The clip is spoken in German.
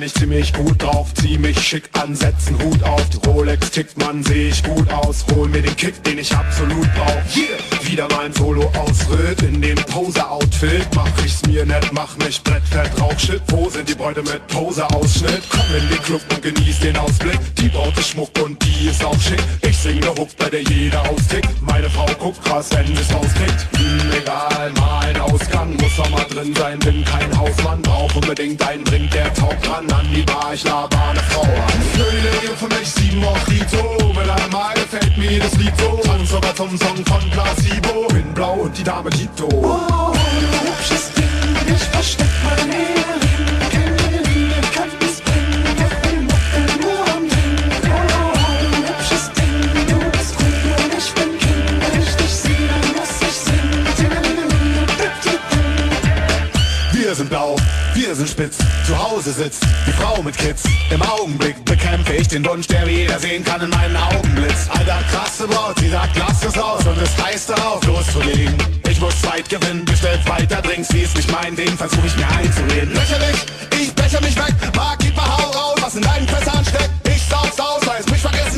bin ich ziemlich gut drauf. Zieh mich schick an, setz 'n Hut auf. Die Rolex tickt, man, seh ich gut aus. Hol mir den Kick, den ich absolut brauch. Yeah! Wieder mein Solo-Ausritt in dem Poser-Outfit. Mach ich's mir nett, mach mich brettfett, Rauchshit. Wo sind die Bräute mit Poser-Ausschnitt? Komm in den Club und genieß den Ausblick. Die Braut ist Schmuck und die ist auch schick. Ich sing ne Hook, bei der jeder austickt. Meine Frau guckt krass, wenn sie's rauskriegt. Egal, mal ein Ausgang, muss doch mal drin sein. Bin kein Hausmann, brauch unbedingt einen Drink, der taugt ran. An die Bar, ich laber ne Frau an. Schöne für mich, 7 Mojito. Mit einem Mal gefällt mir das Lied so. Tanz sogar zum Song von Placebo. Bin blau und die Dame Tito. Oh, du hübsches Ding, ich versteck mein Hering. Keine Linie kann es bringen, doch die Mucke nur am Ring. Oh, du hübsches Ding, du bist Queen und ich bin King. Wenn ich dich seh, dann muss ich singen. Wir sind blau, wir sind spitz, zu Hause sitzt die Frau mit Kids. Im Augenblick bekämpfe ich den Wunsch, der wie jeder sehen kann in meinen Augenblitz. Alter, krasse Braut, sie sagt, lass es aus und es heißt darauf loszulegen. Ich muss Zeit gewinnen, bestellt weiter Drinks, wie es nicht mein Ding, versuch ich mir einzureden. Lächerlich, ich becher mich weg, Mark, gib mal Hau raus, was in deinen Fässern steckt. Ich saug's aus, weil es mich vergessen